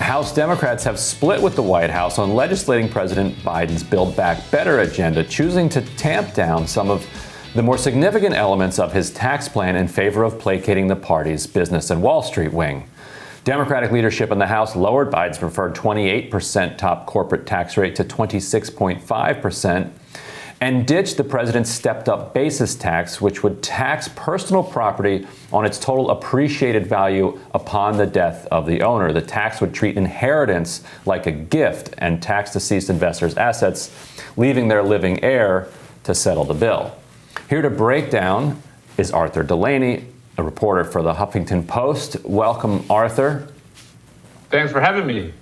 House Democrats have split with the White House on legislating President Biden's Build Back Better agenda, choosing to tamp down some of the more significant elements of his tax plan in favor of placating the party's business and Wall Street wing. Democratic leadership in the House lowered Biden's preferred 28% top corporate tax rate to 26.5% and ditched the president's stepped-up basis tax, which would tax personal property on its total appreciated value upon the death of the owner. The tax would treat inheritance like a gift and tax deceased investors' assets, leaving their living heir to settle the bill. Here to break down is Arthur Delaney, a reporter for the Huffington Post. Welcome, Arthur. Thanks for having me.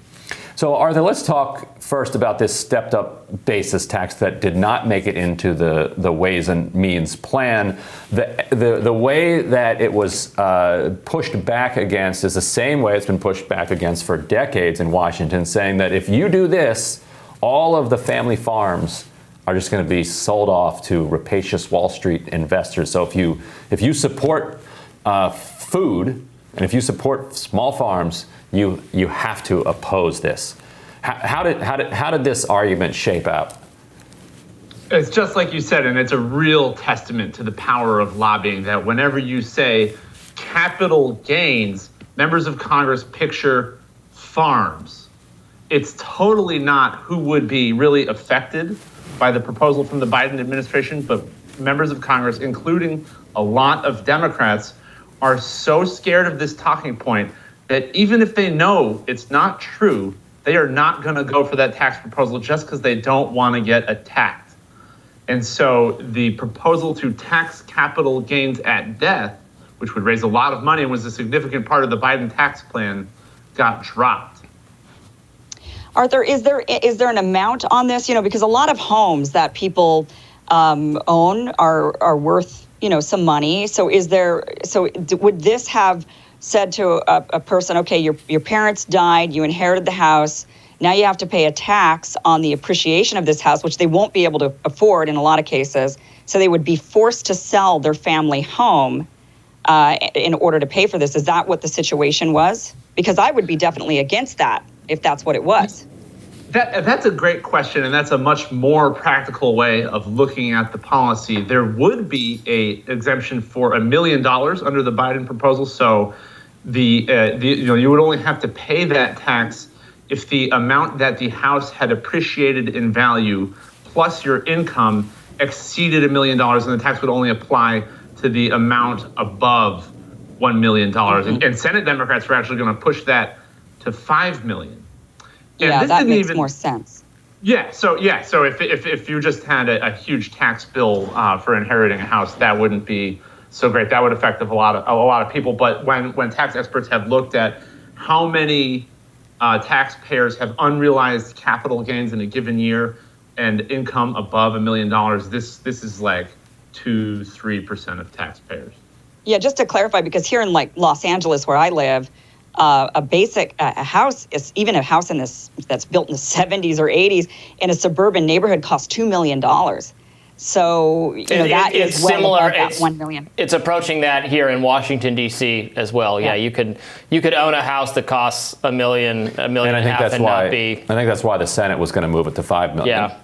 So, Arthur, let's talk first about this stepped-up basis tax that did not make it into the Ways and Means plan. The way that it was pushed back against is the same way it's been pushed back against for decades in Washington, saying that if you do this, all of the family farms are just going to be sold off to rapacious Wall Street investors. So if you support food and if you support small farms, you have to oppose this. How did this argument shape out? It's just like you said, and it's a real testament to the power of lobbying that whenever you say capital gains, members of Congress picture farms. It's totally not who would be really affected by the proposal from the Biden administration, but members of Congress, including a lot of Democrats, are so scared of this talking point that even if they know it's not true, they are not going to go for that tax proposal just because they don't want to get attacked. And so the proposal to tax capital gains at death, which would raise a lot of money and was a significant part of the Biden tax plan, got dropped. Arthur, is there an amount on this? Because a lot of homes that people own are worth, some money. So would this have said to a person, okay, your parents died, you inherited the house, now you have to pay a tax on the appreciation of this house, which they won't be able to afford in a lot of cases. So they would be forced to sell their family home in order to pay for this. Is that what the situation was? Because I would be definitely against that if that's what it was. That's a great question, and that's a much more practical way of looking at the policy. There would be a exemption for $1 million under the Biden proposal. So you would only have to pay that tax if the amount that the house had appreciated in value plus your income exceeded $1 million, and the tax would only apply to the amount above $1 million. Mm-hmm. And Senate Democrats were actually going to push that to $5 million. And yeah, that makes more sense. Yeah. So if you just had a huge tax bill for inheriting a house, that wouldn't be so great. That would affect a lot of people. But when tax experts have looked at how many taxpayers have unrealized capital gains in a given year and income above $1 million, this is like 2-3% of taxpayers. Yeah, just to clarify, because here in Los Angeles, where I live, a house is even a house that's built in the 70s or 80s in a suburban neighborhood costs $2 million. So that is well similar. Above that $1 million. It's approaching that here in Washington D.C. as well. Yeah, you could own a house that costs $1 million and a half and not be. I think that's why the Senate was going to move it to $5 million. Yeah.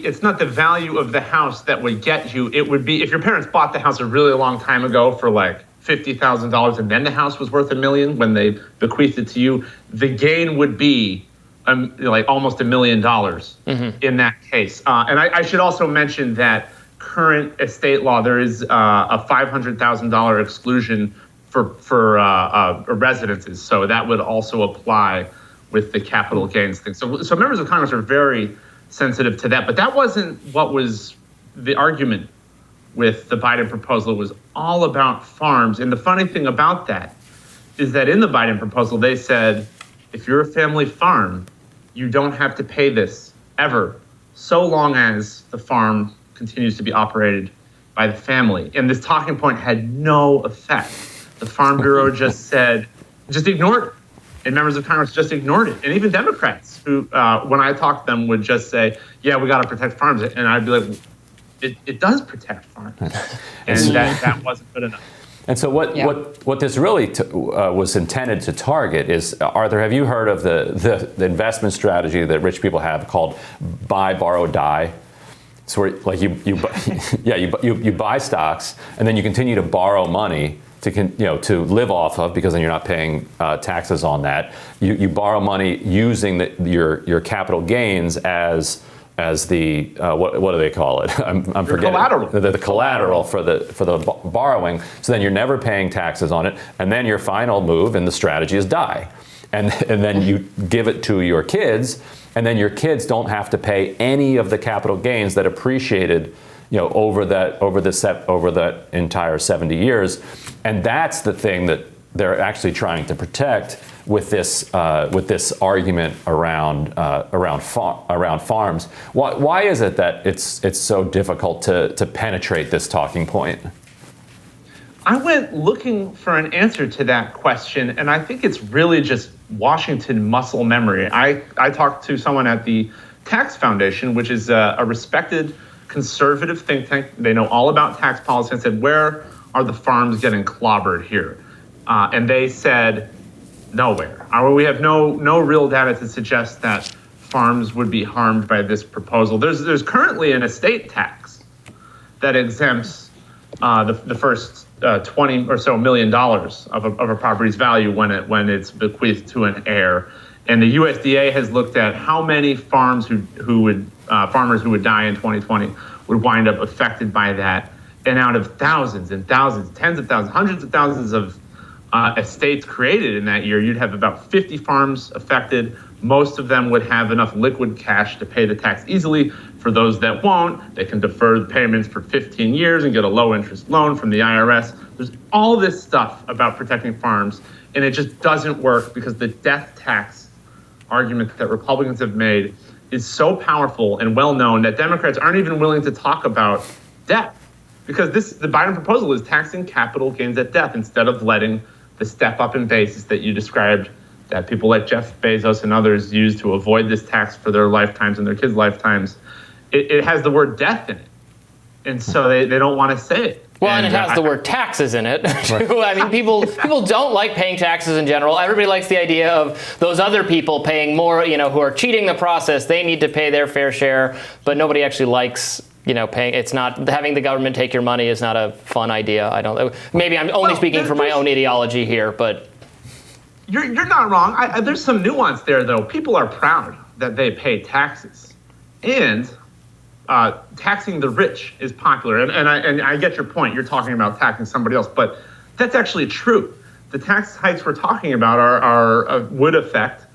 It's not the value of the house that would get you. It would be if your parents bought the house a really long time ago for like $50,000 and then the house was worth $1 million when they bequeathed it to you, the gain would be almost $1 million in that case. And I should also mention that current estate law, there is a $500,000 exclusion for residences. So that would also apply with the capital gains thing. So members of Congress are very sensitive to that. But that wasn't what was the argument with the Biden proposal. It was all about farms. And the funny thing about that is that in the Biden proposal, they said, if you're a family farm, you don't have to pay this ever, so long as the farm continues to be operated by the family. And this talking point had no effect. The Farm Bureau just ignored it. And members of Congress just ignored it. And even Democrats who, when I talked to them, would just say, yeah, we got to protect farms. And I'd be like, it does protect farms. And that wasn't good enough. And so what this really was intended to target is, Arthur, have you heard of the investment strategy that rich people have called buy, borrow, die? It's where like you buy stocks and then you continue to borrow money to live off of, because then you're not paying taxes on that. You borrow money using your capital gains as the what do they call it? I'm forgetting. Collateral. The collateral for the borrowing. So then you're never paying taxes on it, and then your final move in the strategy is die, and then you give it to your kids, and then your kids don't have to pay any of the capital gains that appreciated over that entire 70 years, and that's the thing that they're actually trying to protect with this argument around farms. Why is it that it's so difficult to penetrate this talking point? I went looking for an answer to that question, and I think it's really just Washington muscle memory. I talked to someone at the Tax Foundation, which is a respected conservative think tank. They know all about tax policy, and said, where are the farms getting clobbered here? And they said, nowhere. We have no real data to suggest that farms would be harmed by this proposal. There's currently an estate tax that exempts the first $20 or so million of a property's value when it's bequeathed to an heir. And the USDA has looked at how many farmers who would die in 2020 would wind up affected by that. And out of thousands and thousands, tens of thousands, hundreds of thousands of estates created in that year, you'd have about 50 farms affected. Most of them would have enough liquid cash to pay the tax easily. For those that won't, they can defer the payments for 15 years and get a low interest loan from the IRS. There's all this stuff about protecting farms, and it just doesn't work because the death tax argument that Republicans have made is so powerful and well known that Democrats aren't even willing to talk about death, because the Biden proposal is taxing capital gains at death instead of letting the step up in basis that you described that people like Jeff Bezos and others use to avoid this tax for their lifetimes and their kids' lifetimes. It has the word death in it. And so they don't want to say it. Well, and it has the word taxes in it, too. I mean, people don't like paying taxes in general. Everybody likes the idea of those other people paying more, who are cheating the process. They need to pay their fair share, but nobody actually likes, paying. It's not, having the government take your money is not a fun idea. Maybe I'm only speaking for my own ideology here, but. You're not wrong. There's some nuance there, though. People are proud that they pay taxes, and taxing the rich is popular. And I get your point. You're talking about taxing somebody else, but that's actually true. The tax hikes we're talking about would affect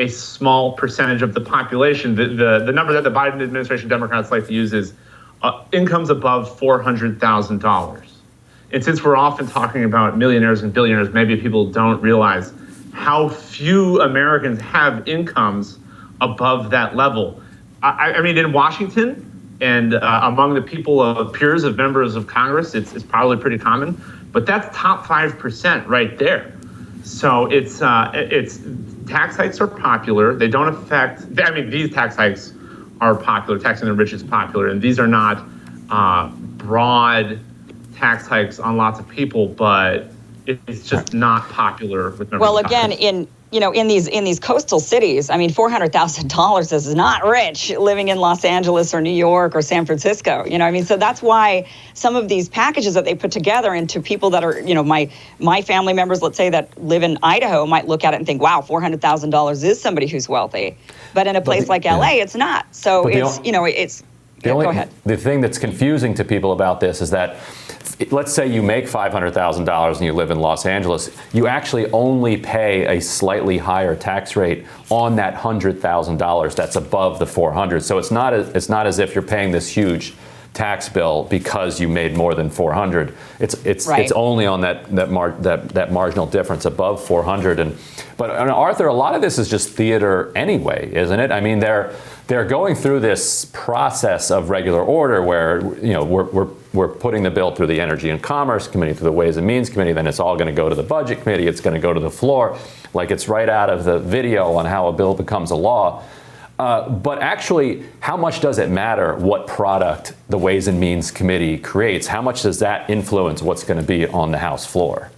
a small percentage of the population. The number that the Biden administration Democrats like to use is incomes above $400,000. And since we're often talking about millionaires and billionaires, maybe people don't realize how few Americans have incomes above that level. I mean, in Washington and among the peers of members of Congress, it's probably pretty common, but that's top 5% right there. So it's tax hikes are popular. They don't affect, these tax hikes are popular. Taxing the rich is popular, and these are not broad tax hikes on lots of people, but it's just not popular with members. Well, again, in these coastal cities, $400,000 is not rich living in Los Angeles or New York or San Francisco. So that's why some of these packages that they put together into people that are, my family members, let's say, that live in Idaho might look at it and think, wow, $400,000 is somebody who's wealthy. But in a place like LA, it's not. So go ahead. The thing that's confusing to people about this is that, let's say you make $500,000 and you live in Los Angeles, you actually only pay a slightly higher tax rate on that $100,000 that's above the 400. So it's not as if you're paying this huge tax bill because you made more than 400. It's only on that marginal difference above 400. But Arthur, a lot of this is just theater anyway, isn't it? I mean, they're going through this process of regular order where we're putting the bill through the Energy and Commerce Committee, through the Ways and Means Committee, then it's all going to go to the Budget Committee, it's going to go to the floor, like it's right out of the video on how a bill becomes a law. But actually, how much does it matter what product the Ways and Means Committee creates? How much does that influence what's going to be on the House floor?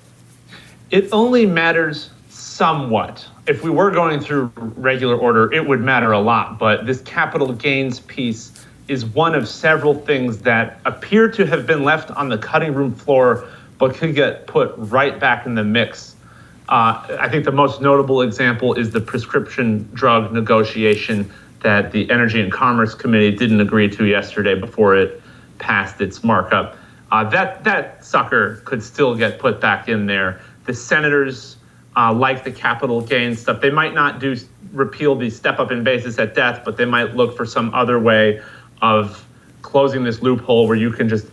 It only matters somewhat. If we were going through regular order, it would matter a lot. But this capital gains piece is one of several things that appear to have been left on the cutting room floor, but could get put right back in the mix. I think the most notable example is the prescription drug negotiation that the Energy and Commerce Committee didn't agree to yesterday before it passed its markup. That sucker could still get put back in there. The senators like the capital gains stuff. They might not repeal the step up in basis at death, but they might look for some other way of closing this loophole where you can just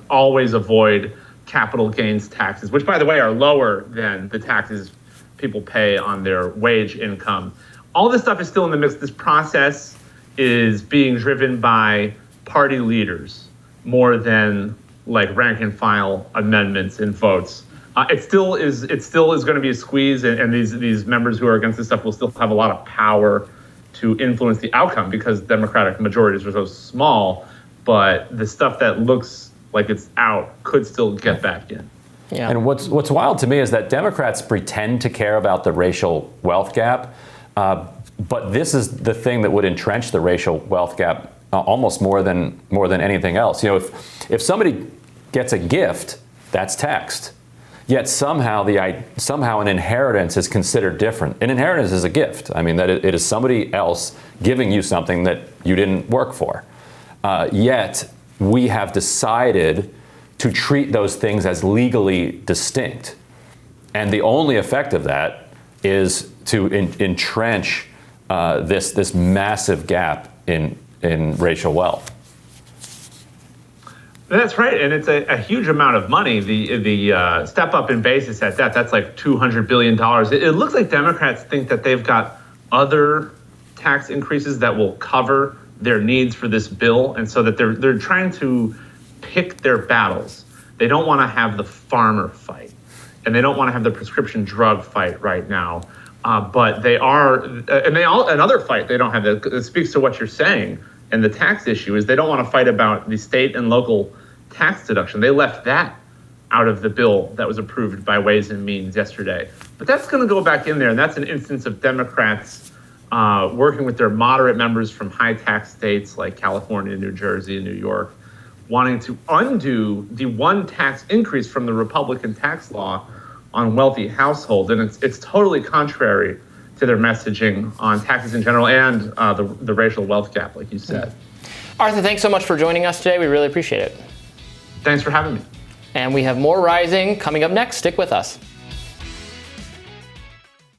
always avoid capital gains taxes, which, by the way, are lower than the taxes people pay on their wage income. All this stuff is still in the mix. This process is being driven by party leaders more than like rank and file amendments and votes. It still is going to be a squeeze, and these members who are against this stuff will still have a lot of power to influence the outcome because Democratic majorities are so small. But the stuff that looks like it's out could still get back in. Yeah. And what's wild to me is that Democrats pretend to care about the racial wealth gap, but this is the thing that would entrench the racial wealth gap almost more than anything else. You know, if somebody gets a gift, that's taxed. Yet somehow an inheritance is considered different. An inheritance is a gift. I mean, that it is somebody else giving you something that you didn't work for. Yet we have decided to treat those things as legally distinct. And the only effect of that is to entrench this massive gap in racial wealth. That's right, and it's a huge amount of money. The step up in basis at that's like $200 billion. It looks like Democrats think that they've got other tax increases that will cover their needs for this bill, and so that they're trying to pick their battles. They don't want to have the farmer fight, and they don't want to have the prescription drug fight right now. But they are, another fight they don't have that speaks to what you're saying. And the tax issue is they don't want to fight about the state and local tax deduction. They left that out of the bill that was approved by Ways and Means yesterday. But that's going to go back in there, and that's an instance of Democrats working with their moderate members from high tax states like California, New Jersey, and New York, wanting to undo the one tax increase from the Republican tax law on wealthy households. And it's totally contrary to their messaging on taxes in general and the racial wealth gap, like you said. Arthur, thanks so much for joining us today. We really appreciate it. Thanks for having me. And we have more Rising coming up next. Stick with us.